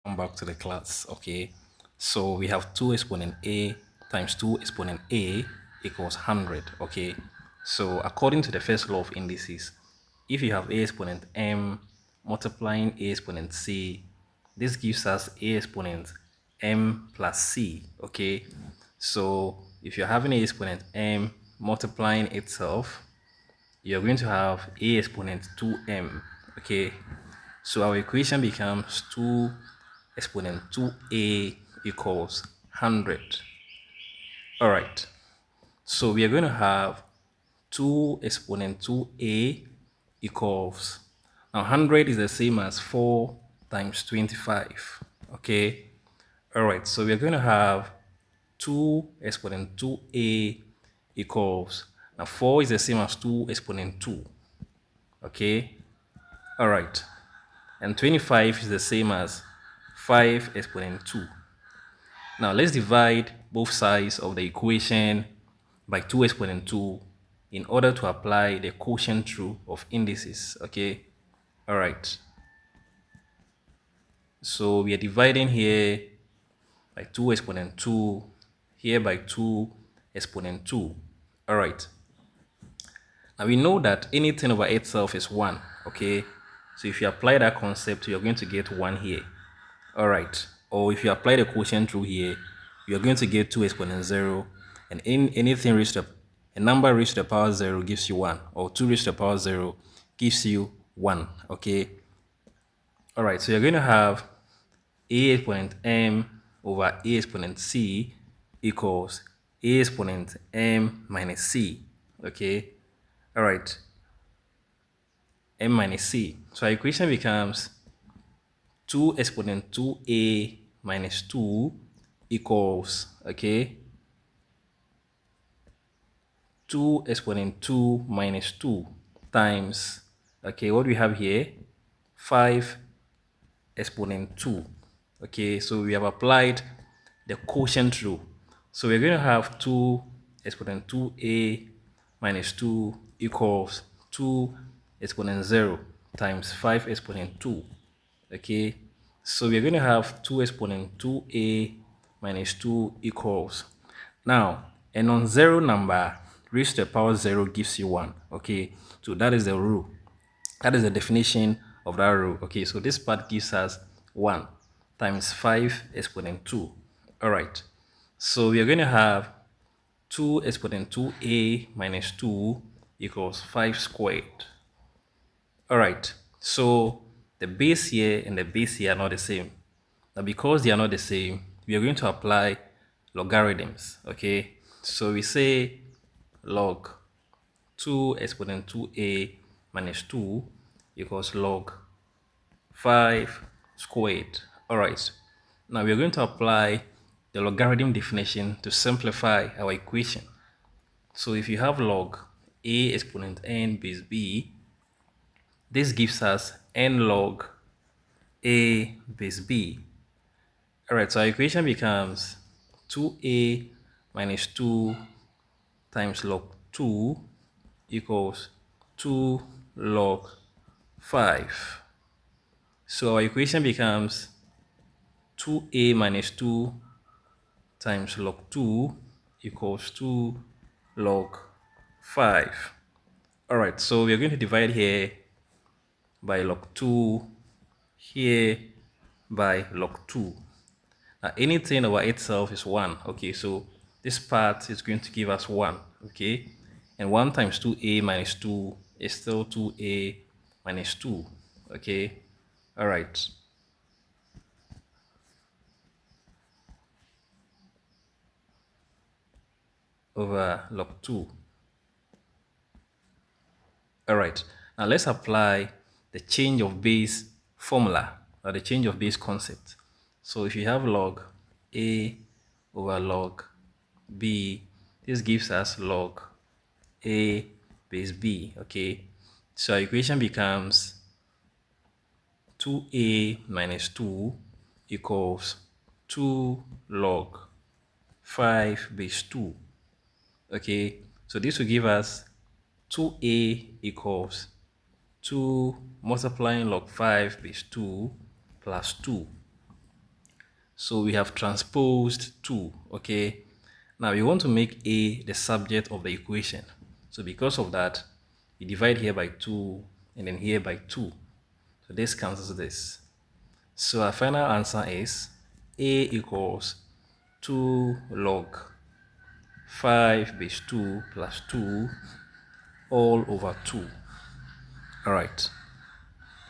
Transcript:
Come back to the class. Okay, so we have 2 exponent a times 2 exponent a equals 100. Okay, so according to the first law of indices, if you have a exponent m multiplying a exponent c, this gives us a exponent m plus c. Okay, so if you're having a exponent m multiplying itself, you're going to have a exponent 2m. Okay, so our equation becomes 2 exponent 2a equals 100. All right, so we are going to have 2 exponent 2a equals, now 100 is the same as 4 times 25. Okay, all right, so we're going to have 2 exponent 2a equals, now 4 is the same as 2 exponent 2. Okay, all right, and 25 is the same as 5 exponent 2. Now let's divide both sides of the equation by 2 exponent 2 in order to apply the quotient rule of indices. Okay, all right, so we are dividing here by 2 exponent 2, here by 2 exponent 2. All right, now we know that anything over itself is 1. Okay, so if you apply that concept, you're going to get 1 here. All right, or if you apply the quotient rule here, you're going to get 2 exponent 0, and anything raised to a number raised to the power 0 gives you 1, or 2 raised to the power 0 gives you 1. Okay, all right, so you're going to have a exponent m over a exponent c equals a exponent m minus c. Okay, all right, m minus c. So our equation becomes 2 exponent 2a minus 2 equals, okay, 2 exponent 2 minus 2 times, okay, what do we have here? 5 exponent 2. Okay, so we have applied the quotient rule. So we're going to have 2 exponent 2a minus 2 equals 2 exponent 0 times 5 exponent 2. Okay, so we're going to have 2 exponent 2a minus 2 equals, now a non-zero number raised to the power 0 gives you 1. Okay, so that is the rule, that is the definition of that rule. Okay, so this part gives us 1 times 5 exponent 2. All right, so we are going to have 2 exponent 2a minus 2 equals 5 squared. All right, so the base here and the base here are not the same. Now, because they are not the same, we are going to apply logarithms. Okay, so we say log 2 exponent 2a minus 2 equals log 5 squared. All right, now we are going to apply the logarithm definition to simplify our equation. So if you have log a exponent n base b, this gives us n log a base b. All right, so our equation becomes 2a minus 2 times log 2 equals 2 log 5. So our equation becomes 2a minus 2 times log 2 equals 2 log 5. All right, so we're going to divide here by log 2, here by log 2. Now, anything over itself is 1. Okay, so this part is going to give us 1. Okay, and 1 times 2a minus 2 is still 2a minus 2. Okay, all right. Over log 2. All right, now let's apply the change of base formula, or the change of base concept. So if you have log a over log b, this gives us log a base b. Okay, so our equation becomes 2a minus 2 equals 2 log 5 base 2. Okay, so this will give us 2a equals 2 multiplying log 5 base 2 plus 2. So we have transposed 2, okay? Now we want to make a the subject of the equation. So because of that, we divide here by 2 and then here by 2. So this cancels this. So our final answer is a equals 2 log 5 base 2 plus 2 all over 2. All right.